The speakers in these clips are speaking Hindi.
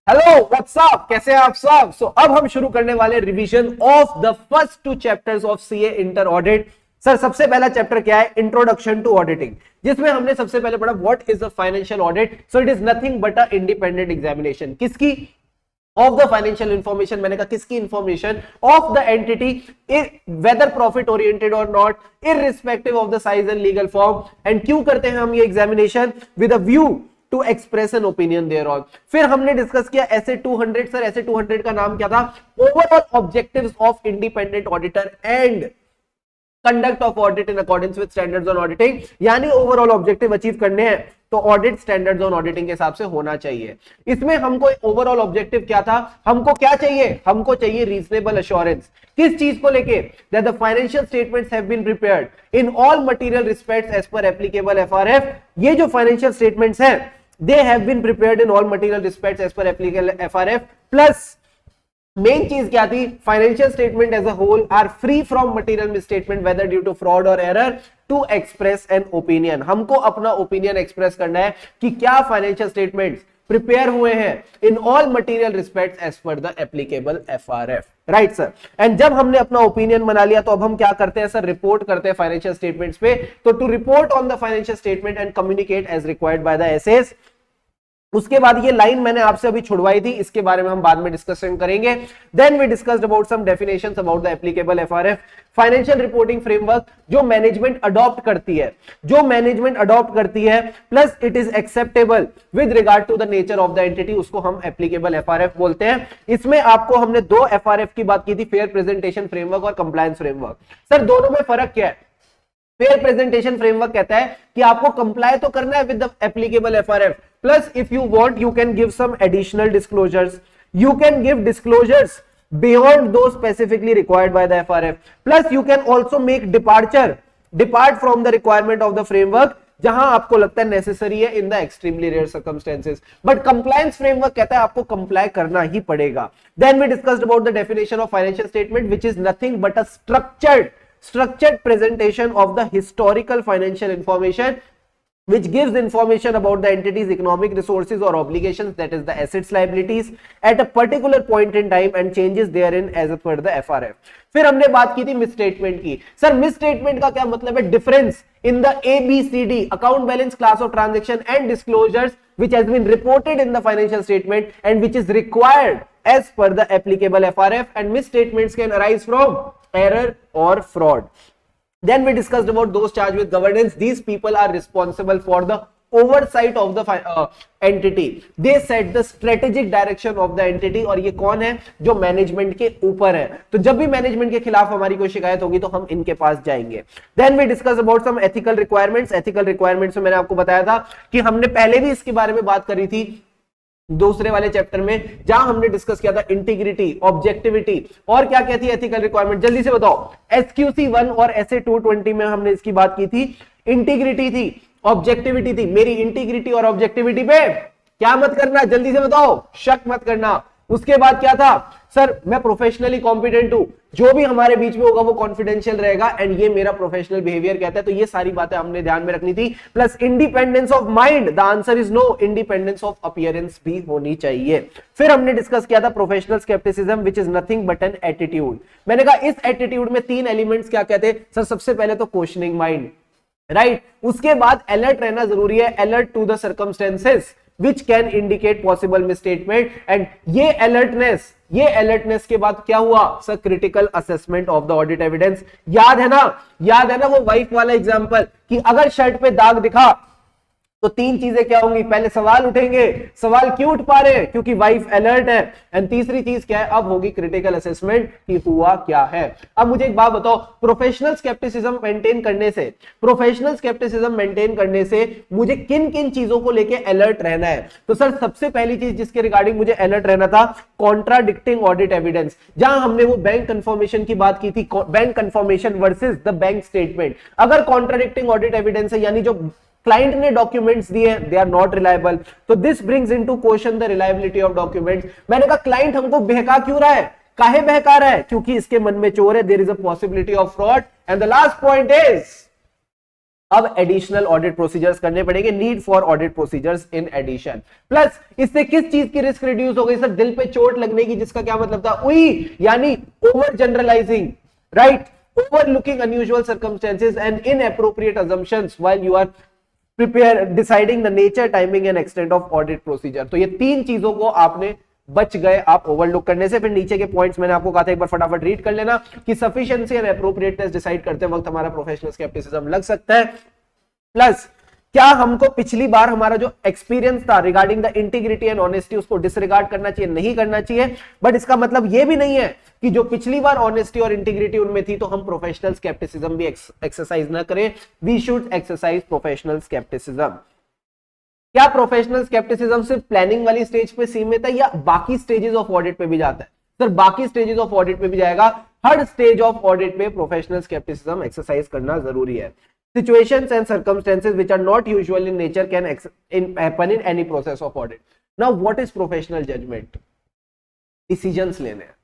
हेलो व्हाट्सअप, कैसे हैं आप सब। अब हम शुरू करने वाले revision of the first 2 chapters of CA inter audit. Sir सबसे पहला चैप्टर क्या है? इंट्रोडक्शन टू ऑडिटिंग, जिसमें हमने सबसे पहले पढ़ा what is the financial audit. So it is nothing but a independent examination. किसकी? Of the financial information. मैंने कहा किसकी information? Of the entity, whether profit oriented और not, irrespective of the size and legal form. And क्यों करते हैं हम ये एग्जामिनेशन? With a view to express an opinion thereon. फिर हमने डिस्कस किया एसे 200। सर एसे 200 का नाम क्या था? Overall objectives of independent auditor and conduct of audit in accordance with standards on auditing. यानी ओवरऑल ऑब्जेक्टिव अचीव करने हैं तो ऑडिट स्टैंडर्ड्स ऑन ऑडिटिंग के हिसाब से होना चाहिए। इसमें हमको ओवरऑल ऑब्जेक्टिव क्या था? हमको क्या चाहिए? हमको चाहिए रीजनेबल अश्योरेंस। किस चीज को लेके? That the financial statements have been prepared in all material respects as per applicable FRF. ये जो फाइनेंशियल स्टेटमेंट्स हैं they have been prepared in all material respects as per applicable FRF plus main चीज क्या थी? Financial statement as a whole are free from material misstatement whether due to fraud और error to express an opinion. हमको अपना ओपिनियन एक्सप्रेस करना है कि क्या फाइनेंशियल स्टेटमेंट्स प्रिपेयर हुए हैं in all material respects as per the applicable FRF. Right sir. And जब हमने अपना ओपिनियन बना लिया तो अब हम क्या करते हैं सर? रिपोर्ट करते हैं फाइनेंशियल स्टेटमेंट्स पे। तो to report on the financial statement and communicate as required by the SS. उसके बाद ये लाइन मैंने आपसे अभी छुड़वाई थी, इसके बारे में हम बाद में डिस्कशन करेंगे। Then we discussed about some definitions about the applicable FRF. Financial reporting framework जो मैनेजमेंट अडॉप्ट करती है, plus it is acceptable with regard to the nature of the entity, उसको हम एप्लीकेबल एफआरएफ बोलते हैं। इसमें आपको हमने 2 एफआरएफ की बात की थी, फेयर प्रेजेंटेशन फ्रेमवर्क और कंप्लायंस फ्रेमवर्क। सर दोनों में फर्क क्या है? फेयर प्रेजेंटेशन फ्रेमवर्क कहता है कि आपको कंप्लाई तो करना है with the applicable FRF, plus if you want you can give some additional disclosures, you can give disclosures beyond those specifically required by the FRF, plus you can also make depart from the requirement of the framework जहां आपको लगता है नेसेसरी है in the extremely rare circumstances. But compliance framework कहता है आपको कंप्लाई करना ही पड़ेगा। Then we discussed about the definition of financial statement which is nothing but a structured presentation of the historical financial information which gives information about the entity's economic resources or obligations, that is the assets liabilities at a particular point in time and changes therein as per the FRF. फिर हमने बात की थी मिसस्टेटमेंट की। सर मिसस्टेटमेंट का क्या मतलब है? Difference in the ABCD account balance, class of transaction and disclosures which has been reported in the financial statement and which is required as per the applicable FRF, and misstatements can arise from error or fraud. Then we discussed about those charged with governance. These people are responsible for the oversight of the entity. They set the strategic direction of the entity. और ये कौन है? जो मैनेजमेंट के ऊपर है। तो जब भी मैनेजमेंट के खिलाफ हमारी कोई शिकायत होगी तो हम इनके पास जाएंगे। Then we discuss about some ethical requirements. Ethical requirements में मैंने आपको बताया था कि हमने पहले भी इसके बारे में बात करी थी दूसरे वाले चैप्टर में, जहां हमने डिस्कस किया था इंटीग्रिटी, ऑब्जेक्टिविटी और क्या क्या थी एथिकल रिक्वायरमेंट। जल्दी से बताओ। SQC 1 और SA 220 में हमने इसकी बात की थी। इंटीग्रिटी थी, ऑब्जेक्टिविटी थी। मेरी इंटीग्रिटी और ऑब्जेक्टिविटी पे क्या मत करना, जल्दी से बताओ, शक मत करना। उसके बाद क्या था? सर मैं प्रोफेशनली कॉम्पिटेंट हूं, जो भी हमारे बीच में होगा वो कॉन्फिडेंशियल रहेगा एंड ये मेरा प्रोफेशनल बिहेवियर कहता है। तो ये सारी बातें हमने ध्यान में रखनी थी। Plus independence of mind, the answer is no. Independence of appearance भी होनी चाहिए। फिर हमने डिस्कस किया था professional scepticism which is nothing but an attitude. मैंने कहा इस एटीट्यूड में 3 एलिमेंट्स क्या कहते हैं सर? सबसे पहले तो क्वेश्चनिंग माइंड, राइट। उसके बाद अलर्ट रहना जरूरी है, alert to the circumstances which can indicate possible misstatement, and ये alertness के बाद क्या हुआ sir? Critical assessment of the audit evidence. याद है ना वो वाइफ वाला एग्जांपल कि अगर शर्ट पे दाग दिखा तो 3 चीजें क्या होंगी? पहले सवाल उठेंगे, सवाल क्यों उठ पा रहे हैं? क्योंकि वाइफ अलर्ट है। एंड तीसरी चीज क्या है? अब होगी क्रिटिकल असेसमेंट कि हुआ क्या है। अब मुझे एक बात बताओ, प्रोफेशनल स्केप्टिसिज्म मेंटेन करने से मुझे किन किन चीजों को लेके अलर्ट रहना है? तो सर सबसे पहली चीज जिसके रिगार्डिंग मुझे अलर्ट रहना था, कॉन्ट्राडिक्टिंग ऑडिट एविडेंस। जहां हमने वो बैंक कंफर्मेशन की बात की थी, bank confirmation versus the bank statement. अगर कॉन्ट्राडिक्टिंग ऑडिट एविडेंस है यानी जो क्लाइंट ने डॉक्यूमेंट्स दिए दे आर नॉट रिलायबल, तो this brings into question the reliability of documents. मैंने कहा क्लाइंट हमको बहका क्यों रहा है? काहे बहका रहा है? क्योंकि इसके मन में चोर है, there is a possibility of fraud. And the last point is अब एडिशनल ऑडिट प्रोसीजर्स करने पड़ेंगे, need for audit procedures in addition. Plus इससे किस चीज की रिस्क रिड्यूस हो गई सर? दिल पे चोट लगने की, जिसका क्या मतलब था? उई, यानी over generalising, right, overlooking unusual circumstances and inappropriate assumptions while you are deciding the nature, timing and extent of audit procedure। तो ये तीन चीजों को आपने बच गए आप ओवरलुक करने से। फिर नीचे के पॉइंट्स मैंने आपको कहा था, एक बार फटाफट रीड कर लेना कि सफिशिएंसी एंड एप्रोप्रिएटनेस डिसाइड करते वक्त हमारा प्रोफेशनल स्केप्टिसिज्म लग सकता है। प्लस क्या हमको पिछली बार हमारा जो एक्सपीरियंस था regarding the integrity and honesty उसको डिसरिगार्ड करना चाहिए? नहीं करना चाहिए। बट इसका मतलब यह भी नहीं है कि जो पिछली बार ऑनेस्टी और इंटीग्रिटी उनमें थी तो हम प्रोफेशनल स्केप्टिसिज्म भी एक्सरसाइज ना करें। We should exercise professional scepticism. क्या प्रोफेशनल स्केप्टिसिज्म सिर्फ प्लानिंग वाली स्टेज पे सीमित है या बाकी स्टेजेस ऑफ ऑडिट पे भी जाता है? सर बाकी स्टेजेस ऑफ ऑडिट पे भी जाएगा। हर स्टेज ऑफ ऑडिट पे प्रोफेशनल स्केप्टिसिज्म एक्सरसाइज करना जरूरी है। Situations and circumstances which are not usual in nature can happen in any process of audit. Now, what is professional judgment? Decisions लेने हैं.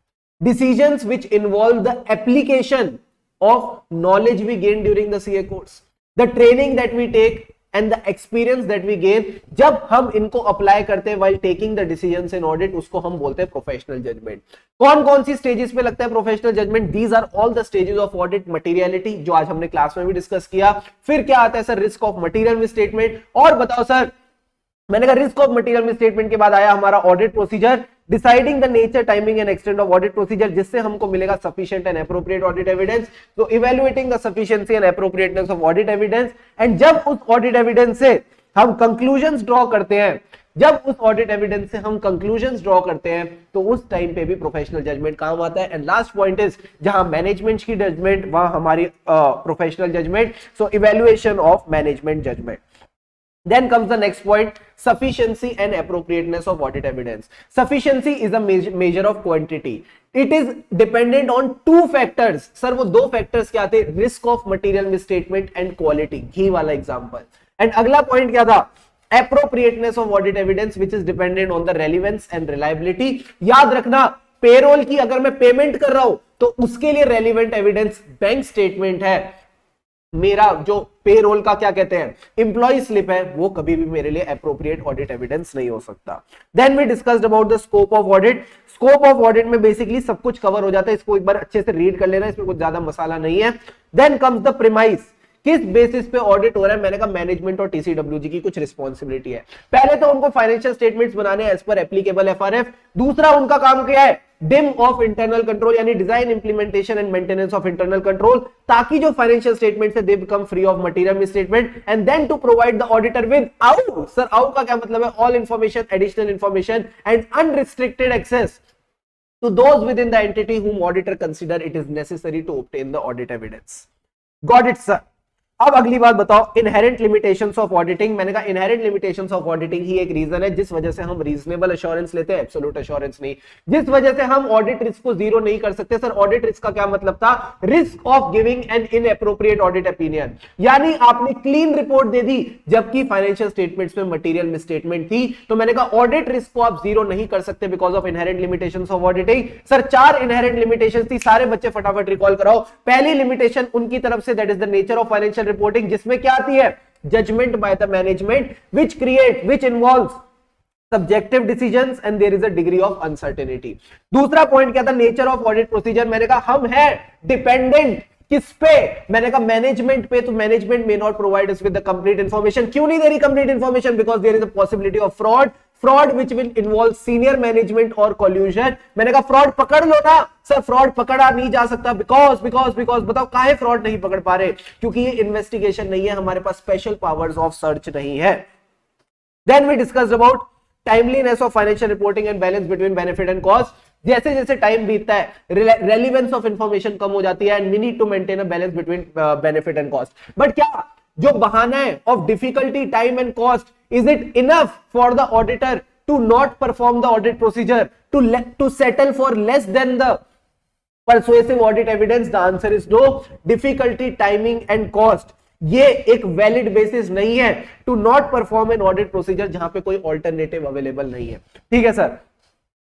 Decisions which involve the application of knowledge we gain during the CA course, the training that we take and the experience that we gain. जब हम इनको अप्लाई करते हैं while taking the decisions in audit, उसको हम बोलते हैं प्रोफेशनल जजमेंट। कौन कौन सी स्टेजेस पे लगता है professional judgement? These are all the stages of audit. Materiality, जो आज हमने क्लास में भी डिस्कस किया। फिर क्या आता है sir? Risk of material misstatement. और बताओ सर, मैंने कहा रिस्क ऑफ मटीरियल मिसस्टेटमेंट के बाद आया हमारा audit procedure, deciding the nature, timing and extent of audit procedure, जिससे हमको मिलेगा sufficient and appropriate audit evidence. तो evaluating the sufficiency and appropriateness of audit evidence. And जब उस ऑडिट एविडेंस से हम कंक्लूजन्स ड्रॉ करते हैं, जब उस ऑडिट एविडेंस से हम कंक्लूजन्स ड्रॉ करते हैं तो उस टाइम पे भी प्रोफेशनल जजमेंट काम आता है। एंड लास्ट पॉइंट इज, जहां मैनेजमेंट की जजमेंट वहां हमारी professional judgement. So evaluation of management judgement. Then comes the next point, sufficiency and appropriateness of audit evidence. Sufficiency is a measure of quantity. It is dependent on two factors. Sir, वो दो factors क्या थे? Risk of material misstatement and quality. घी वाला example. And अगला point क्या था? Appropriateness of audit evidence, which is dependent on the relevance and reliability. याद रखना, पेरोल की अगर मैं पेमेंट कर रहा हूं तो उसके लिए रेलिवेंट एविडेंस बैंक स्टेटमेंट है। मेरा जो पेरोल का क्या कहते हैं, एम्प्लॉय स्लिप है, वो कभी भी मेरे लिए एप्रोप्रिएट ऑडिट एविडेंस नहीं हो सकता। Then we discussed about the scope of audit. Scope of audit में बेसिकली सब कुछ कवर हो जाता है, इसको एक बार अच्छे से रीड कर लेना, इसमें कुछ ज्यादा मसाला नहीं है। देन कम्स द प्रीमाइस, किस बेसिस पे ऑडिट हो रहा है? मैंने कहा मैनेजमेंट और टीसीडब्ल्यूजी की कुछ रिस्पॉन्सिबिलिटी है। पहले तो उनको फाइनेंशियल स्टेटमेंट्स बनाने एज पर एप्लीकेबल एफआरएफ। दूसरा उनका काम क्या है? डिम ऑफ इंटरनल कंट्रोल, यानी design, implementation and maintenance of internal control, ताकि जो फाइनेंशियल स्टेटमेंट्स है they become free of material misstatement. And then to provide the auditor with आउ। सर आउ का क्या मतलब है? All information, additional information and unrestricted access to those within the entity whom auditor consider it is necessary to obtain the audit evidence. Got it, sir? अब अगली बात बताओ, इनहेरेंट लिमिटेशंस ऑफ ऑडिटिंग। मैंने कहा इनहेरेंट लिमिटेशंस ऑफ ऑडिटिंग ही एक रीजन है जिस वजह से हम रीजनेबल एश्योरेंस लेते हैं, एब्सोल्यूट एश्योरेंस नहीं, जिस वजह से हम ऑडिट रिस्क को जीरो नहीं कर सकते। सर ऑडिट रिस्क का क्या मतलब था? Risk of giving an inappropriate audit opinion, यानी आपने क्लीन रिपोर्ट दे दी जबकि फाइनेंशियल स्टेटमेंट्स में मटेरियल मिसस्टेटमेंट थी। तो मैंने कहा ऑडिट रिस्क को आप जीरो नहीं कर सकते because of inherent limitations of auditing. Sir 4 inherent limitations थी, सारे बच्चे फटाफट रिकॉल कराओ। पहली लिमिटेशन उनकी तरफ से, that is the nature of financial reporting, जिसमें क्या आती है? Judgement by the management which involves subjective decisions and there is a degree of uncertainty। दूसरा पॉइंट क्या था? Nature of audit procedure. मैंने कहा हम हैं डिपेंडेंट किस पे? मैंने कहा मैनेजमेंट पे। तो management may not provide us with the complete information. क्यों नहीं दे रही complete information? Because there is a possibility of fraud which will involve senior management or collusion। मैंने कहा फ्रॉड पकड़ लो ना। सर फ्रॉड पकड़ा नहीं जा सकता बिकॉज बताओ काहे फ्रॉड नहीं पकड़ पा रहे? क्योंकि ये इन्वेस्टिगेशन नहीं है, हमारे पास स्पेशल पावर्स ऑफ सर्च नहीं है। Then we discussed about timeliness of financial reporting and balance between benefit and cost. जैसे जैसे टाइम बीतता है रेलेवेंस ऑफ इंफॉर्मेशन कम हो जाती है and we need to maintain a balance between benefit and cost. But क्या जो बहाना है of difficulty, time and cost, is it enough for the auditor to not perform the audit procedure, to settle for less than the persuasive audit evidence? The answer is no. Difficulty, timing and cost ये एक वैलिड बेसिस नहीं है to not perform an audit procedure जहां पे कोई ऑल्टरनेटिव अवेलेबल नहीं है। ठीक है sir.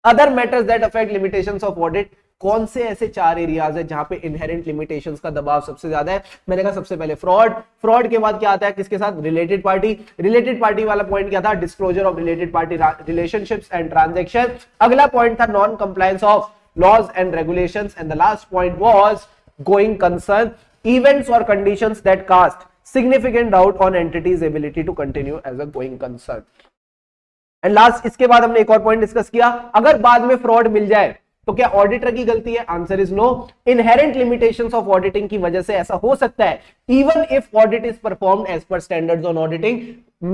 Other matters that affect limitations of audit, कौन से ऐसे 4 एरियाज है जहां पे इनहेरेंट लिमिटेशंस का दबाव सबसे ज्यादा है? मैंने कहा सबसे पहले फ्रॉड के बाद क्या आता है किसके साथ? रिलेटेड पार्टी वाला पॉइंट क्या था? Disclosure of related party relationships and transaction. अगला पॉइंट था non compliance of laws and regulations and the last point was going concern, events और conditions that cast significant doubt on entity's ability to continue as a going concern। And last इसके बाद हमने एक और पॉइंट डिस्कस किया, अगर बाद में फ्रॉड मिल जाए तो क्या ऑडिटर की गलती है? Answer is no. Inherent limitations of auditing की वजह से ऐसा हो सकता है, even if audit is performed as per standards on auditing,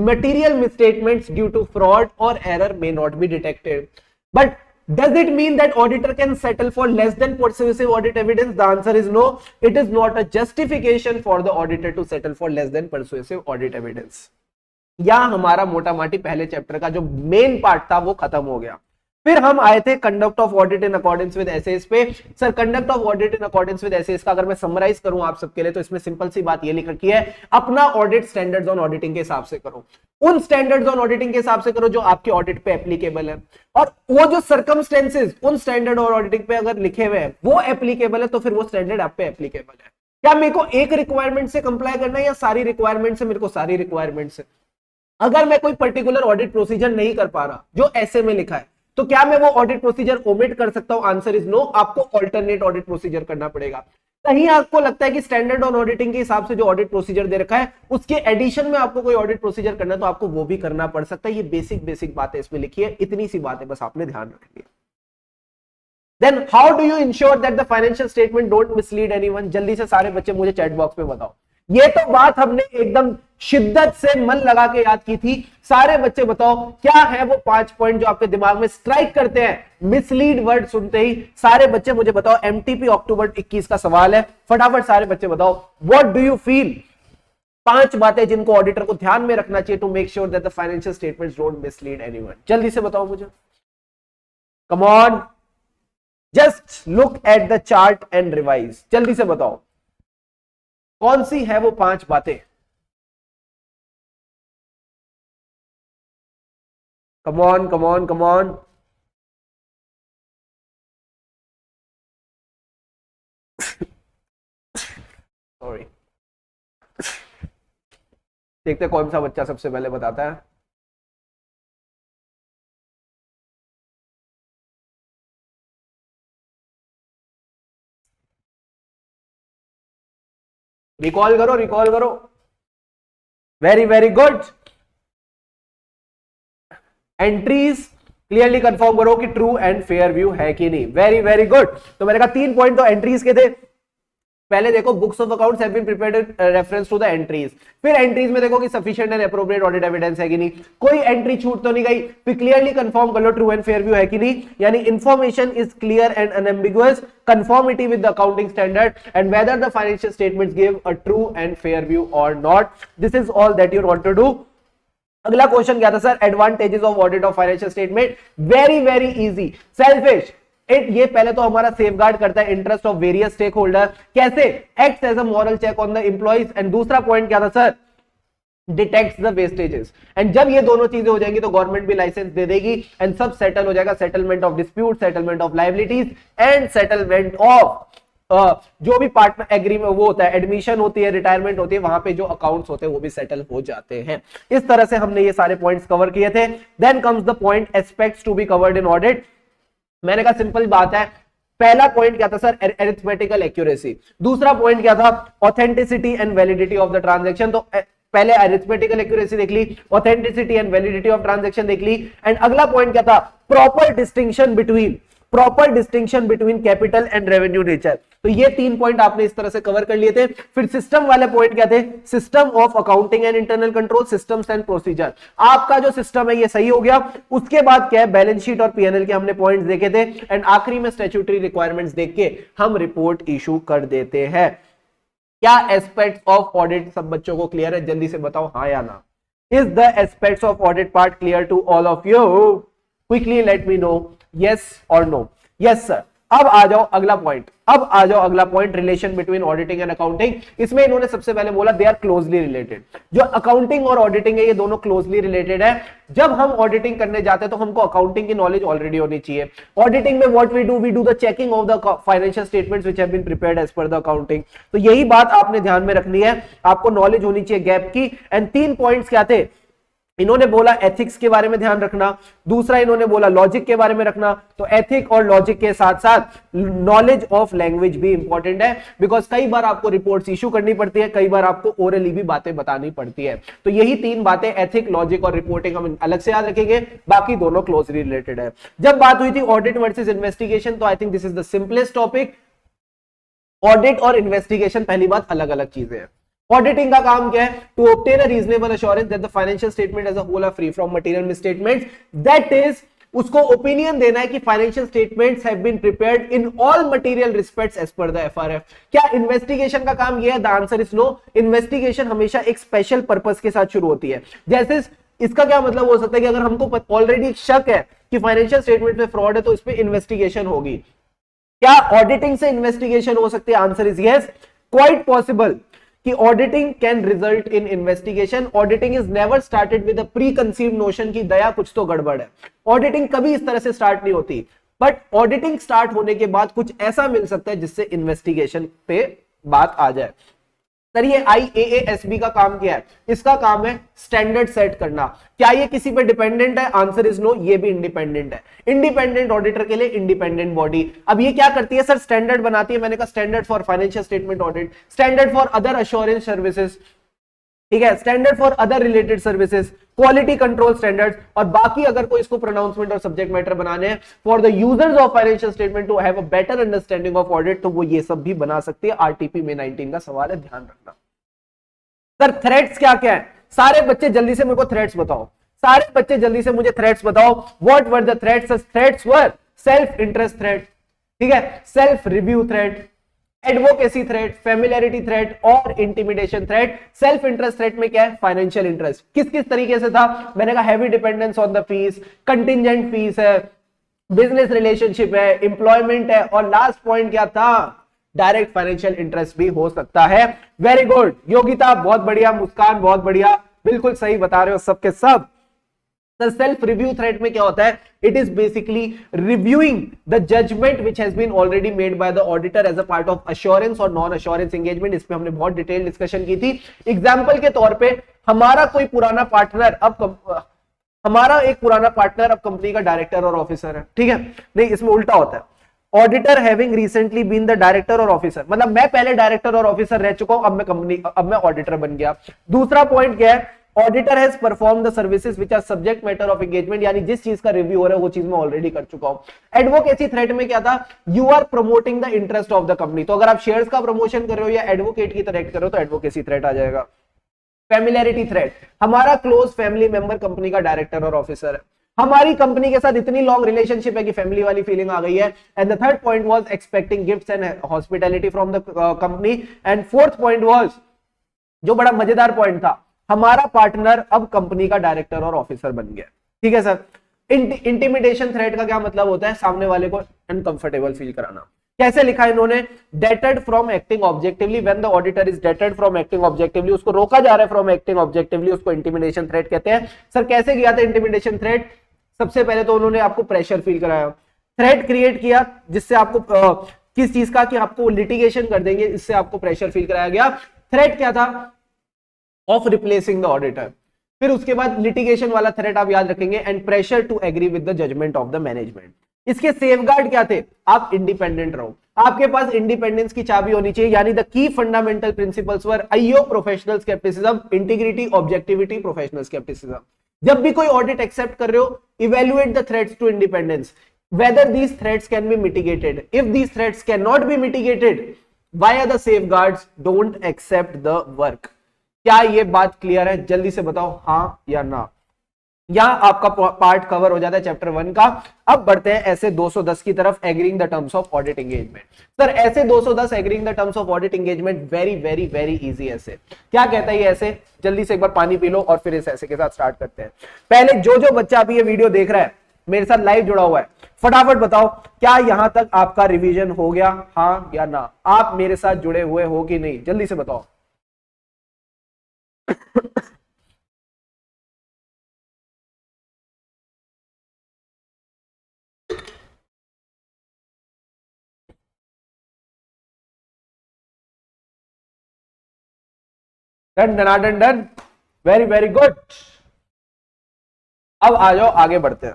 material misstatements due to fraud और error may not be detected. But does it mean that auditor can settle for less than persuasive audit evidence? The answer is no. It is not a justification for the auditor to settle for less than persuasive audit evidence। या हमारा मोटा माटी पहले चैप्टर का जो मेन पार्ट था वो खत्म हो गया। फिर हम आए थे conduct of audit in accordance with SS पे। Sir conduct of audit in accordance with SS का अगर मैं समराइज करूं आप सबके लिए तो इसमें सिंपल सी बात ये लिख रखी है, अपना ऑडिट स्टैंडर्ड्स ऑन ऑडिटिंग के हिसाब से करो, उन स्टैंडर्ड्स ऑन ऑडिटिंग के हिसाब से करो जो आपके ऑडिट पे एप्लीकेबल है, और वो जो सर्कमस्टेंसेस उन स्टैंडर्ड और ऑडिटिंग पे अगर लिखे हुए हैं वो एप्लीकेबल है तो फिर वो स्टैंडर्ड आप पे एप्लीकेबल है। क्या मेरे को एक रिक्वायरमेंट से कंप्लाई करना है या सारी रिक्वायरमेंट से? मेरे को सारी रिक्वायरमेंट से। अगर मैं कोई पर्टिकुलर ऑडिट प्रोसीजर नहीं कर पा रहा जो ऐसे में लिखा है तो क्या मैं वो ऑडिट प्रोसीजर ओमिट कर सकता हूं? Answer is no. आपको ऑल्टरनेट ऑडिट प्रोसीजर करना पड़ेगा। कहीं आपको लगता है कि स्टैंडर्ड ऑन ऑडिटिंग के हिसाब से जो ऑडिट प्रोसीजर दे रखा है उसके एडिशन में आपको कोई ऑडिट प्रोसीजर करना है तो आपको वो भी करना पड़ सकता है। ये बेसिक बातें इसमें लिखी है, इतनी सी बातें बस आपने ध्यान रखनी है। Then how do you ensure that the financial statement don't mislead anyone? जल्दी से सारे बच्चे मुझे चैट बॉक्स में बताओ। ये तो बात हमने एकदम शिद्दत से मन लगा के याद की थी। सारे बच्चे बताओ क्या है वो 5 पॉइंट जो आपके दिमाग में स्ट्राइक करते हैं मिसलीड वर्ड सुनते ही? सारे बच्चे मुझे बताओ। एमटीपी अक्टूबर 21 का सवाल है, फटाफट सारे बच्चे बताओ। What do you feel? 5 बातें जिनको ऑडिटर को ध्यान में रखना चाहिए to make sure that the financial statements don't mislead anyone. जल्दी से बताओ मुझे, come on, just look at the chart and revise. जल्दी से बताओ कौन सी है वो 5 बातें? Come on come on come on. Sorry, देखते कौन सा बच्चा सबसे पहले बताता है। रिकॉल करो, रिकॉल करो। Very good. Entries clearly confirm करो कि ट्रू एंड फेयर व्यू है कि नहीं। Very good. तो मैंने कहा 3 पॉइंट तो एंट्रीज के थे। पहले देखो books of accounts have been prepared reference to the entries. फिर एंट्रीज में देखो कि sufficient and appropriate audit evidence है कि नहीं, कोई एंट्री छूट तो नहीं गई। फिर क्लियरली कंफर्म कर लो ट्रू एंड फेयर व्यू है कि नहीं, यानी information is clear and unambiguous, conformity with the accounting standard and whether the financial statements give a true and fair view और not. This is all that you want to do. अगला क्वेश्चन क्या था sir? Advantages of audit of financial statement. Very easy. Selfish, ये पहले तो हमारा सेफगार्ड करता है interest of various stake holder. कैसे? Acts as a moral check on the employees. And दूसरा पॉइंट क्या था sir? Detects the wastages. And जब ये दोनों चीजें हो जाएंगी तो गवर्नमेंट भी लाइसेंस दे देगी एंड सब सेटल हो जाएगा। Settlement of dispute, settlement of liabilities and settlement of जो भी पार्टनर एग्रीमेंट वो होता है, एडमिशन होती है, रिटायरमेंट होती है, वहां पे जो अकाउंट्स होते हैं वो भी सेटल हो जाते हैं। इस तरह से हमने ये सारे पॉइंट्स कवर किए थे। Then comes the point aspects to be covered in audit. मैंने कहा सिंपल बात है, पहला पॉइंट क्या था सर? Arithmetical accuracy. दूसरा पॉइंट क्या था? Authenticity and validity of the transaction. तो पहले अरिथमेटिकल एक्यूरेसी देख ली, authenticity and validity of transaction देख ली। एंड अगला पॉइंट क्या था? Proper distinction between capital and revenue nature. तो ये 3 पॉइंट आपने इस तरह से कवर कर लिए थे। फिर सिस्टम वाले पॉइंट क्या थे? System of accounting and internal control, systems and procedure. आपका जो सिस्टम है ये सही हो गया। उसके बाद क्या है? बैलेंस शीट और पीएनएल के हमने पॉइंट्स देखे थे। एंड आखिरी में स्टैट्यूटरी रिक्वायरमेंट्स देख के हम रिपोर्ट इशू कर देते हैं। क्या एस्पेक्ट्स ऑफ ऑडिट सब बच्चों को क्लियर है? जल्दी से बताओ हाँ या ना। Is the aspects of audit part clear to all of you? Quickly let me know, yes or no? yes sir। अब आ जाओ अगला पॉइंट। अब आ जाओ अगला point, relation between auditing and accounting. इसमें इन्होंने सबसे पहले बोला दे आर क्लोजली रिलेटेड। जो अकाउंटिंग और ऑडिटिंग है ये दोनों क्लोजली रिलेटेड है। जब हम ऑडिटिंग करने जाते हैं तो हमको अकाउंटिंग की नॉलेज ऑलरेडी होनी चाहिए। ऑडिटिंग में what we do the checking of the financial statements which have been prepared as per the accounting. तो यही बात आपने ध्यान में रखनी है, आपको नॉलेज होनी चाहिए गैप की। एंड 3 पॉइंट्स क्या थे, इन्होंने बोला एथिक्स के बारे में ध्यान रखना, दूसरा इन्होंने बोला लॉजिक के बारे में रखना। तो एथिक और लॉजिक के साथ साथ नॉलेज ऑफ लैंग्वेज भी इंपॉर्टेंट है, बिकॉज कई बार आपको रिपोर्ट्स इशू करनी पड़ती है, कई बार आपको ओरली भी बातें बतानी पड़ती है। तो यही 3 बातें, एथिक, लॉजिक और रिपोर्टिंग, हम अलग से याद रखेंगे, बाकी दोनों क्लोजली रिलेटेड है। जब बात हुई थी ऑडिट वर्सेस इन्वेस्टिगेशन, तो I think this is the simplest topic. Audit और इन्वेस्टिगेशन पहली बात अलग अलग चीजें हैं। ऑडिटिंग का काम क्या है, to obtain a reasonable assurance that the financial statement as a whole are free from material misstatements, that is उसको ओपिनियन देना है कि financial statements have been prepared in all material respects as per the FRF. क्या इन्वेस्टिगेशन का काम यह है? The answer is no. Investigation हमेशा एक स्पेशल पर्पस के साथ शुरू होती है। जैसे इसका क्या मतलब हो सकता है कि अगर हमको ऑलरेडी शक है कि फाइनेंशियल स्टेटमेंट में फ्रॉड है तो इस पे इन्वेस्टिगेशन होगी। क्या ऑडिटिंग से इन्वेस्टिगेशन हो सकती है? Answer is yes, quite possible कि auditing can result in investigation. Auditing is never started with a preconceived notion की दया कुछ तो गड़बड़ है। ऑडिटिंग कभी इस तरह से स्टार्ट नहीं होती, बट ऑडिटिंग स्टार्ट होने के बाद कुछ ऐसा मिल सकता है जिससे इन्वेस्टिगेशन पे बात आ जाए। सर ये IAASB का काम क्या है? इसका काम है स्टैंडर्ड सेट करना। क्या ये किसी पे डिपेंडेंट है? आंसर इज नो, ये भी इंडिपेंडेंट है। इंडिपेंडेंट ऑडिटर के लिए इंडिपेंडेंट बॉडी। अब ये क्या करती है सर? स्टैंडर्ड बनाती है। मैंने कहा standard for financial statement audit, standard for other assurance services, ठीक है, standard for other related services, quality control standards, और बाकी अगर कोई इसको प्रोनाउंसमेंट और सब्जेक्ट मैटर बनाने हैं for the users of financial statement to have a better understanding of audit, तो वो ये सब भी बना सकती है। आरटीपी में 19 का सवाल है, ध्यान रखना। सर थ्रेट्स क्या क्या है? सारे बच्चे जल्दी से मेरे को थ्रेट्स बताओ, सारे बच्चे जल्दी से मुझे थ्रेट्स बताओ। What were the threats? Threats were self interest threat, ठीक है, self review threat, advocacy threat, familiarity threat और intimidation threat. Self interest threat में क्या है? Financial interest. किस किस तरीके से था? मैंने कहा heavy dependence on the fees, contingent fees है, बिजनेस रिलेशनशिप है, एम्प्लॉयमेंट है, और लास्ट पॉइंट क्या था? डायरेक्ट फाइनेंशियल इंटरेस्ट भी हो सकता है। वेरी गुड योगिता, बहुत बढ़िया। मुस्कान बहुत बढ़िया, बिल्कुल सही बता रहे हो सबके सब। The self review threat में क्या होता है? It is basically reviewing the judgment which has been already made by the auditor as a part of assurance और non assurance engagement। इस पे हमने बहुत डिटेल डिस्कशन की थी। एग्जाम्पल के तौर पे हमारा कोई पुराना पार्टनर हमारा एक पुराना पार्टनर अब कंपनी का डायरेक्टर और ऑफिसर है, ठीक है? नहीं, इसमें उल्टा होता है। Auditor having recently been the director और ऑफिसर, मतलब मैं पहले डायरेक्टर और ऑफिसर रह चुका हूं, अब मैं ऑडिटर बन गया। दूसरा पॉइंट क्या है? Auditor has perform the services which are subject matter of engagement, यानी जिस चीज का रिव्यू हो रहा है वो चीज मैं ऑलरेडी कर चुका हूं। एडवोकेसी थ्रेट में क्या था? You are promoting the interest of the company, तो अगर आप शेयर्स का प्रमोशन कर रहे हो या एडवोकेट की तरह कर रहे हो तो एडवोकेसी थ्रेट आ जाएगा। फैमिलियरिटी थ्रेट, हमारा क्लोज फैमिली मेंबर कंपनी का डायरेक्टर और ऑफिसर है, हमारी कंपनी के साथ इतनी लॉन्ग रिलेशनशिप है कि फैमिली वाली फीलिंग आ गई है। And the third point was expecting gifts and hospitality from the company. And fourth point was, जो बड़ा मजेदार पॉइंट था, हमारा पार्टनर अब कंपनी का डायरेक्टर और ऑफिसर बन गया, ठीक है सर। इंटिमिडेशन थ्रेट का क्या मतलब होता है? सामने वाले को अनकंफर्टेबल फील कराना। कैसे लिखा है इन्होंने? Deterred from acting objectively, when the auditor is deterred from acting objectively, उसको रोका जा रहा है फ्रॉम एक्टिंग ऑब्जेक्टिवली, उसको इंटिमिडेशन थ्रेट कहते हैं। सर कैसे किया था इंटिमिडेशन थ्रेट? सबसे पहले तो उन्होंने आपको प्रेशर फील कराया, थ्रेट क्रिएट किया जिससे आपको किस चीज का? कि आपको लिटिगेशन कर देंगे, इससे आपको प्रेशर फील कराया गया। थ्रेट क्या था? Of replacing the auditor. फिर उसके बाद लिटिगेशन वाला थ्रेट आप याद रखेंगे, and pressure to agree with the judgement of the management. इसके सेफगार्ड क्या थे? आप इंडिपेंडेंट रहो, आपके पास इंडिपेंडेंस की चाबी होनी चाहिए, यानी the key fundamental principles were IO professional scepticism, integrity, objectivity, professional scepticism. जब भी कोई ऑडिट एक्सेप्ट कर रहे हो, evaluate the threats to independence, whether these threats can be mitigated. If these threats cannot be mitigated via the safeguards, don't accept the work. क्या ये बात क्लियर है? जल्दी से बताओ हाँ या ना। यहां आपका पार्ट कवर हो जाता है चैप्टर 1 का। अब बढ़ते हैं ऐसे 210 की तरफ, agreeing the terms of audit engagement. Sir ऐसे 210 agreeing the terms of audit engagement very very very easy. ऐसे क्या कहता है ये ऐसे? जल्दी से एक बार पानी पी लो और फिर इस ऐसे के साथ स्टार्ट करते हैं। पहले जो बच्चा अभी ये वीडियो देख रहा है, मेरे साथ लाइव जुड़ा हुआ है, फटाफट बताओ क्या यहां तक आपका रिवीजन हो गया, हाँ या ना? आप मेरे साथ जुड़े हुए हो कि नहीं, जल्दी से बताओ। Done done done done, very very good. अब आ जाओ आगे बढ़ते हैं।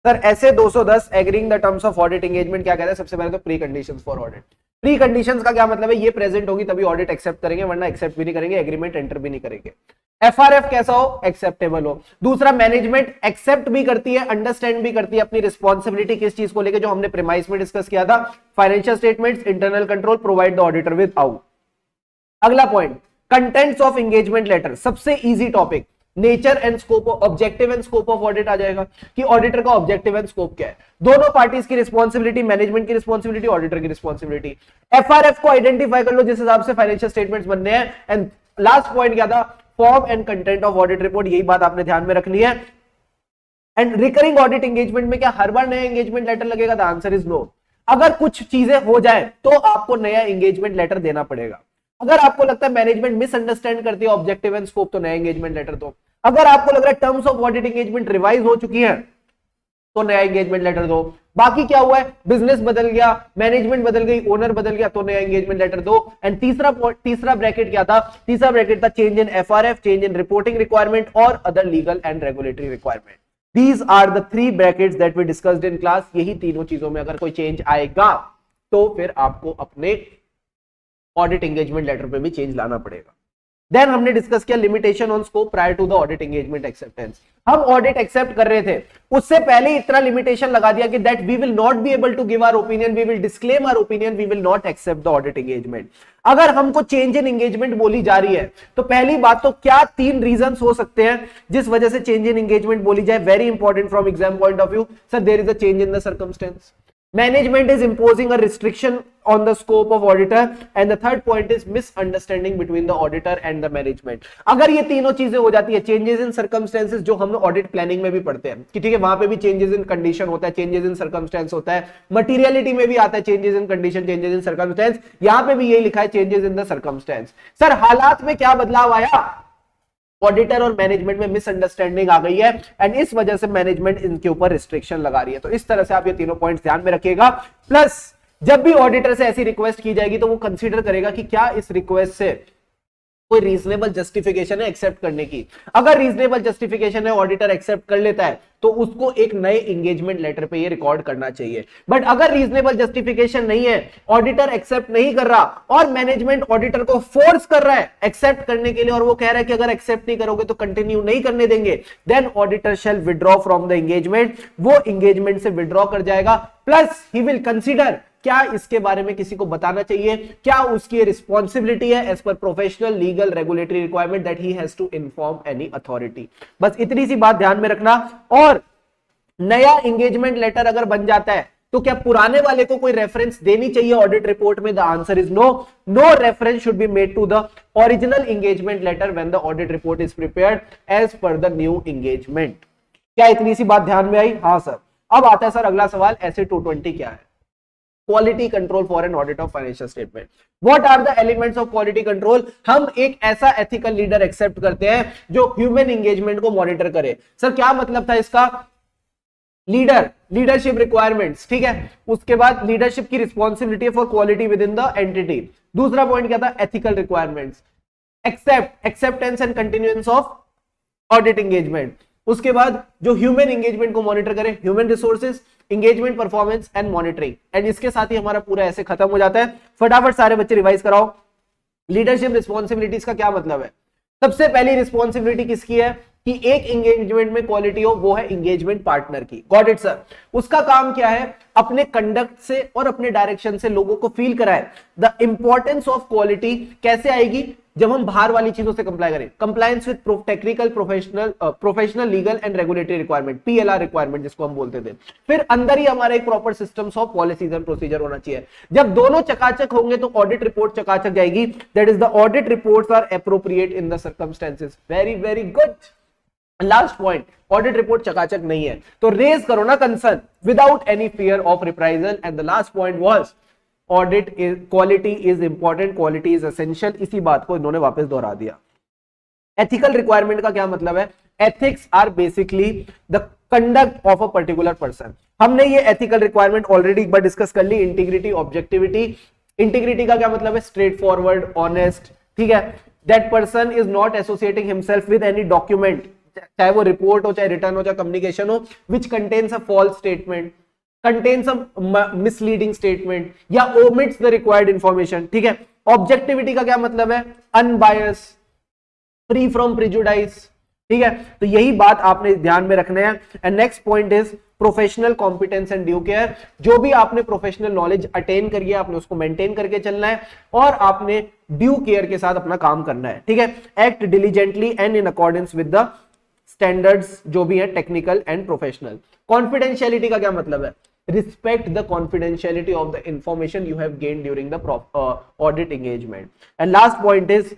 सर ऐसे 210 agreeing the terms of audit engagement क्या कहते हैं? सबसे पहले तो pre conditions for audit. Pre conditions का क्या मतलब है? ये प्रेजेंट होगी तभी ऑडिट एक्सेप्ट करेंगे, वरना एक्सेप्ट भी नहीं करेंगे, एग्रीमेंट एंटर भी नहीं करेंगे। एफआरएफ कैसा हो? एक्सेप्टेबल हो। दूसरा, मैनेजमेंट एक्सेप्ट भी करती है, अंडरस्टैंड भी करती है अपनी रिस्पॉन्सिबिलिटी किस चीज को लेकर, जो हमने प्रीमाइस में डिस्कस किया था, financial statements, internal control, provide the auditor without. अगला point, contents of engagement letter, सबसे easy topic. Nature and scope, objective and scope of audit आ जाएगा कि ऑडिटर का ऑब्जेक्टिव एंड स्कोप क्या है, दोनों पार्टीज की रिस्पॉन्सिबिलिटी, मैनेजमेंट की रिस्पॉन्सिबिलिटी, ऑडिटर की रिस्पॉन्सिबिलिटी। एफआरएफ को आइडेंटिफाई कर लो जिस हिसाब से फाइनेंशियल स्टेटमेंट्स बनने हैं। एंड लास्ट पॉइंट क्या था? Form and content of audit report, यही बात आपने ध्यान में रखनी है। एंड रिकरिंग ऑडिट एंगेजमेंट में क्या हर बार नया एंगेजमेंट लेटर लगेगा? The answer is no. अगर कुछ चीजें हो जाए तो आपको नया एंगेजमेंट लेटर देना पड़ेगा। अगर आपको लगता है मैनेजमेंट मिसअंडरस्टैंड करती है ऑब्जेक्टिव एंड स्कोप, तो नया एंगेजमेंट लेटर दो। अगर आपको लग रहा है terms of audit engagement revise हो चुकी है तो नया एंगेजमेंट लेटर दो। बाकी क्या हुआ है? बिजनेस बदल गया, मैनेजमेंट बदल गई, ओनर बदल गया, तो नया एंगेजमेंट लेटर दो। एंड तीसरा ब्रैकेट क्या था? तीसरा ब्रैकेट था change in FRF, change in reporting requirement और other legal and regulatory requirement. These are the three brackets that we discussed in class. यही तीनों चीजों में अगर कोई चेंज आएगा तो फिर आपको अपने ऑडिट एंगेजमेंट लेटर पे भी चेंज लाना पड़ेगा। देन हमने डिस्कस किया limitation on scope prior to the audit engagement acceptance. हम ऑडिट एक्सेप्ट कर रहे थे, उससे पहले इतना लिमिटेशन लगा दिया कि that we will not be able to give our opinion, we will disclaim our opinion, we will not accept the audit engagement. अगर हमको चेंज इन एंगेजमेंट बोली जा रही है तो पहली बात तो क्या 3 रीजंस हो सकते हैं जिस वजह से चेंज इन एंगेजमेंट बोली जाए? Very important from exam point of view. Sir there is a change in the circumstance, management is imposing a restriction on the scope of auditor, and the third point is misunderstanding between the auditor and the management। अगर ये तीनों चीजें हो जाती है, चेंजेस इन सर्कमस्टेंसेस जो हम ऑडिट प्लानिंग में भी पढ़ते हैं कि ठीक है वहां पे भी चेंजेस इन कंडीशन होता है, चेंजेस इन सर्कमस्टेंस होता है, मटीरियलिटी में भी आता है changes in condition, changes in circumstance, यहां पे भी यही लिखा है changes in the circumstance. Sir हालात में क्या बदलाव आया? ऑडिटर और मैनेजमेंट में मिसअंडरस्टैंडिंग आ गई है एंड इस वजह से मैनेजमेंट इनके ऊपर रिस्ट्रिक्शन लगा रही है। तो इस तरह से आप ये तीनों पॉइंट्स ध्यान में रखिएगा। प्लस जब भी ऑडिटर से ऐसी रिक्वेस्ट की जाएगी तो वो कंसीडर करेगा कि क्या इस रिक्वेस्ट से कोई रीजनेबल जस्टिफिकेशन है एक्सेप्ट करने की। अगर रीजनेबल जस्टिफिकेशन है, ऑडिटर एक्सेप्ट कर लेता है तो उसको एक नए एंगेजमेंट लेटर पे ये रिकॉर्ड करना चाहिए। बट अगर रीजनेबल जस्टिफिकेशन नहीं है, ऑडिटर एक्सेप्ट नहीं कर रहा और मैनेजमेंट ऑडिटर को फोर्स कर रहा है एक्सेप्ट करने के लिए और वो कह रहा है कि अगर एक्सेप्ट नहीं करोगे तो कंटिन्यू नहीं करने देंगे, then auditor shall withdraw from the engagement. वो एंगेजमेंट से विड्रॉ कर जाएगा। प्लस ही विल कंसीडर क्या इसके बारे में किसी को बताना चाहिए, क्या उसकी रिस्पॉन्सिबिलिटी है as per professional legal regulatory requirement that he has to inform any authority. बस इतनी सी बात ध्यान में रखना। और नया एंगेजमेंट लेटर अगर बन जाता है तो क्या पुराने वाले को कोई रेफरेंस देनी चाहिए ऑडिट रिपोर्ट में? The answer is no. No reference should be made to the original engagement letter when the audit report is prepared as per the new engagement. क्या इतनी सी बात ध्यान में आई? हाँ सर। अब आता है सर अगला सवाल, ऐसे 220 क्या है? Quality control for an audit of financial statement. What are the elements of quality control? हम एक ऐसा एथिकल लीडर एक्सेप्ट करते हैं जो ह्यूमन एंगेजमेंट को मॉनिटर करे। सर क्या मतलब था इसका? लीडरशिप रिक्वायरमेंट्स, ठीक है। उसके बाद लीडरशिप की responsibility for quality with in the entity. दूसरा पॉइंट क्या था? Ethical requirements, acceptance and continuance of audit engagement. उसके बाद जो ह्यूमन एंगेजमेंट को मॉनिटर करे, human resources, engagement performance and monitoring. And इसके साथ ही हमारा पूरा ऐसे खत्म हो जाता है। फटाफट सारे बच्चे रिवाइज कराओ। लीडरशिप रिस्पॉन्सिबिलिटीज का क्या मतलब है? सबसे पहली रिस्पॉन्सिबिलिटी किसकी है कि एक एंगेजमेंट में क्वालिटी हो, वो है एंगेजमेंट पार्टनर की। Got it sir. उसका काम क्या है? अपने कंडक्ट से और अपने डायरेक्शन से लोगों को फील कराए। द इंपॉर्टेंस ऑफ क्वालिटी कैसे आएगी? जब हम बाहर वाली चीजों से कंप्लाई करें। Compliance with technical, professional, legal and regulatory requirement, PLR requirement जिसको हम बोलते थे। फिर अंदर ही हमारा एक proper systems of policies and procedure होना चाहिए। जब दोनों चकाचक होंगे तो ऑडिट रिपोर्ट चकाचक जाएगी। That is the audit reports are appropriate in the circumstances. Very very good. Last point, audit report चकाचक नहीं है तो रेज करो ना concern without any fear of reprisal. And the last point was audit is quality is important, quality is essential. इसी बात को इन्होंने वापस दोहरा दिया। एथिकल रिक्वायरमेंट का क्या मतलब है? Ethics are basically the conduct of a particular person. हमने ये एथिकल रिक्वायरमेंट ऑलरेडी एक बार डिस्कस कर ली। Integrity, objectivity. इंटीग्रिटी का क्या मतलब है? स्ट्रेट फॉरवर्ड, ऑनेस्ट, ठीक है। That person is not associating himself with any document, चाहे वो रिपोर्ट हो, चाहे रिटर्न हो, चाहे कम्युनिकेशन हो, which contains a false statement, contains a misleading statement या ओमिट्स द रिक्वायर्ड इंफॉर्मेशन, ठीक है। ऑब्जेक्टिविटी का क्या मतलब है? अनबायस, फ्री फ्रॉम प्रिजुडाइस, ठीक है। तो यही बात आपने ध्यान में रखना है। And next point is professional competence and due care. जो भी आपने प्रोफेशनल नॉलेज अटेन करी है आपने उसको मेंटेन करके चलना है और आपने ड्यू केयर के साथ अपना काम करना है, ठीक है। Act diligently and in accordance with the standards जो भी है टेक्निकल एंड प्रोफेशनल। कॉन्फिडेंशियलिटी का क्या मतलब है? Respect the confidentiality of the information you have gained during the audit engagement. And last point is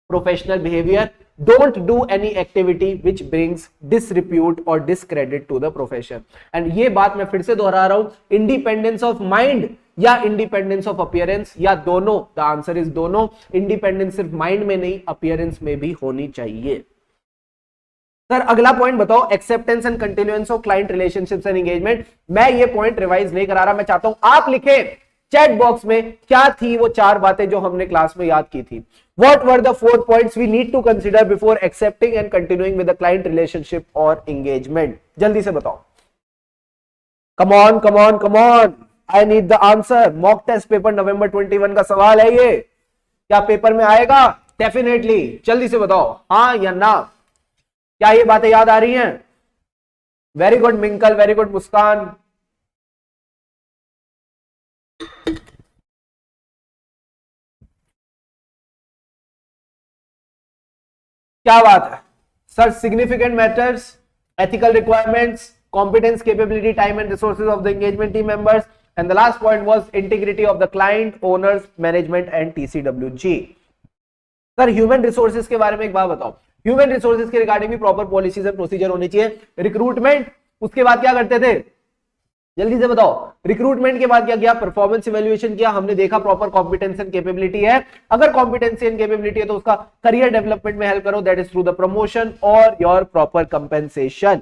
professional behaviour. Don't do any activity which brings disrepute or discredit to the profession. And ये बात मैं फिर से दोहरा रहा हूं, इंडिपेंडेंस ऑफ माइंड या इंडिपेंडेंस ऑफ अपीयरेंस या दोनों, द आंसर इज दोनों। इंडिपेंडेंस सिर्फ माइंड में नहीं, अपीयरेंस में भी होनी चाहिए। सर अगला पॉइंट बताओ, acceptance and continuance of client relationships and engagement. मैं ये पॉइंट रिवाइज नहीं करा रहा, मैं चाहता हूं आप लिखें चैट बॉक्स में क्या थी वो 4 बातें जो हमने क्लास में याद की थी। What were the 4 points we need to consider before accepting and continuing with the client relationship or engagement? जल्दी से बताओ। Come on, come on, come on. I need the answer. Mock test paper November 21 का सवाल है ये। क्या पेपर में आएगा? Definitely. जल्दी से बताओ हाँ या ना। क्या ये बातें याद आ रही हैं? वेरी गुड मिंकल, वेरी गुड मुस्कान। क्या बात है sir? Significant matters, ethical requirements, competence, capability, time and resources of the engagement team members and the last point was integrity of the client, owners, management and TCWG. Sir human resources के बारे में एक बात बताओ। ह्यूमन रिसोर्सेज के रिगार्डिंग भी प्रॉपर पॉलिसीज एंड प्रोसीजर होनी चाहिए। रिक्रूटमेंट, उसके बाद क्या करते थे? जल्दी से बताओ। रिक्रूटमेंट के बाद क्या किया? परफॉर्मेंस इवैल्यूएशन किया। हमने देखा प्रॉपर कॉम्पिटेंस एंड कैपेबिलिटी है। अगर कॉम्पिटेंसी एंड कैपेबिलिटी है तो उसका करियर डेवलपमेंट में हेल्प करो, that is through the promotion और योर प्रॉपर कंपेंसेशन,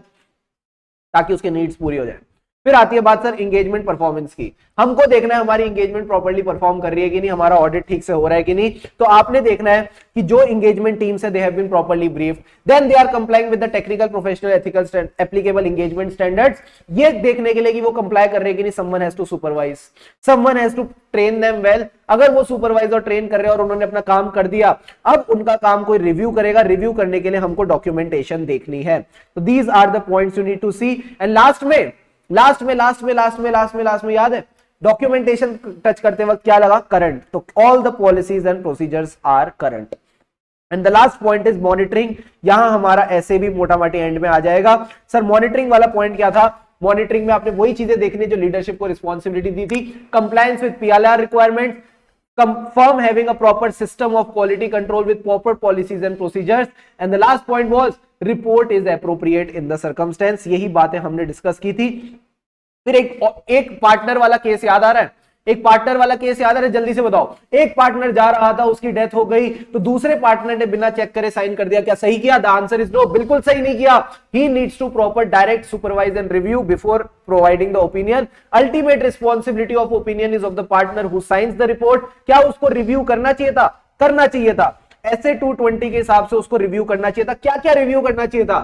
ताकि उसके नीड्स पूरी हो जाए। फिर आती है बात सर एंगेजमेंट परफॉर्मेंस की। हमको देखना है हमारी एंगेजमेंट प्रॉपर्ली परफॉर्म कर रही है कि नहीं, हमारा ऑडिट ठीक से हो रहा है कि नहीं। तो आपने देखना है कि जो एंगेजमेंट टीम्स है they have been properly briefed, then they are complying with the technical, professional, ethical, applicable engagement standards. ये देखने के लिए कि वो कंप्लाई कर रहे हैं कि नहीं, someone has to supervise, someone has to train them well. अगर वो सुपरवाइज और ट्रेन कर रहे हैं और उन्होंने अपना काम कर दिया, अब उनका काम कोई रिव्यू करेगा। रिव्यू करने के लिए हमको डॉक्यूमेंटेशन देखनी है। तो these are the points you need to see. And last में याद है डॉक्यूमेंटेशन टच करते वक्त क्या लगा? करंट। तो all the policies and procedures are current. And the last point is monitoring. यहां हमारा ऐसे भी मोटा मोटी एंड में आ जाएगा। सर मॉनिटरिंग वाला पॉइंट क्या था? मॉनिटरिंग में आपने वही चीजें देखनी जो लीडरशिप को रिस्पॉन्सिबिलिटी दी थी। Compliance with PLR requirement, firm having a proper system of quality control with proper policies and procedures, and the last point was report is appropriate in the circumstance। यही बातें हमने डिस्कस की थी। फिर एक पार्टनर वाला केस याद आ रहा है? एक पार्टनर वाला केस याद आ रहा है? जल्दी से बताओ। एक पार्टनर जा रहा था, उसकी डेथ हो गई, तो दूसरे पार्टनर ने बिना चेक करे साइन कर दिया। क्या सही किया? द आंसर इज नो, बिल्कुल सही नहीं किया। He needs to proper direct supervise and review before providing the opinion. Ultimate responsibility of opinion is of the partner who signs the report. क्या उसको रिव्यू करना चाहिए था? करना चाहिए था। ऐसे 220 के हिसाब से उसको रिव्यू करना चाहिए था। क्या क्या रिव्यू करना चाहिए था?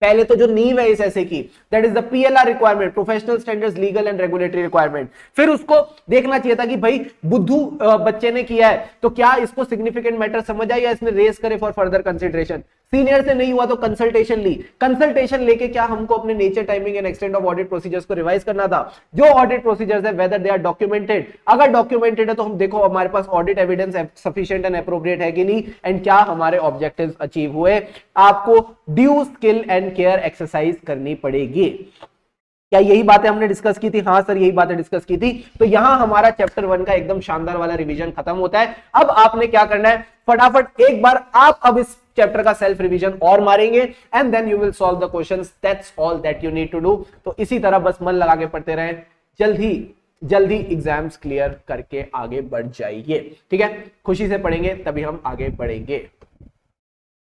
पहले तो जो नींव है इस ऐसे की, that is the PLR requirement, professional standards, legal and regulatory requirement. फिर उसको देखना चाहिए था कि भाई बुद्धू बच्चे ने किया है तो क्या इसको सिग्निफिकेंट मैटर समझ आया या इसने रेस करे फॉर फर्दर कंसिडरेशन। सीनियर से नहीं हुआ तो कंसल्टेशन ली। कंसल्टेशन लेके क्या हमको अपने nature, timing and extent of audit procedures को रिवाइज करना था। जो ऑडिट प्रोसीजर्स है वेदर दे आर डॉक्यूमेंटेड। अगर डॉक्यूमेंटेड है तो हम देखो हमारे पास audit evidence sufficient and appropriate है कि नहीं, एंड क्या हमारे ऑब्जेक्टिव्स अचीव हुए। आपको due skill and care exercise करनी पड़ेगी। क्या यही बातें हमने डिस्कस की थी? हाँ सर यही बातें डिस्कस की थी। तो यहां हमारा चैप्टर 1 का एकदम शानदार वाला रिवीजन खत्म होता है। अब आपने क्या करना है, फटाफट एक बार आप अब इस चैप्टर का सेल्फ रिवीजन और मारेंगे and then you will solve the questions, that's all that you need to do. तो इसी तरह बस मन लगा के पढ़ते रहें, जल्दी एग्जाम्स क्लियर करके आगे बढ़ जाइए, ठीक है। खुशी से पढ़ेंगे तभी हम आगे बढ़ेंगे।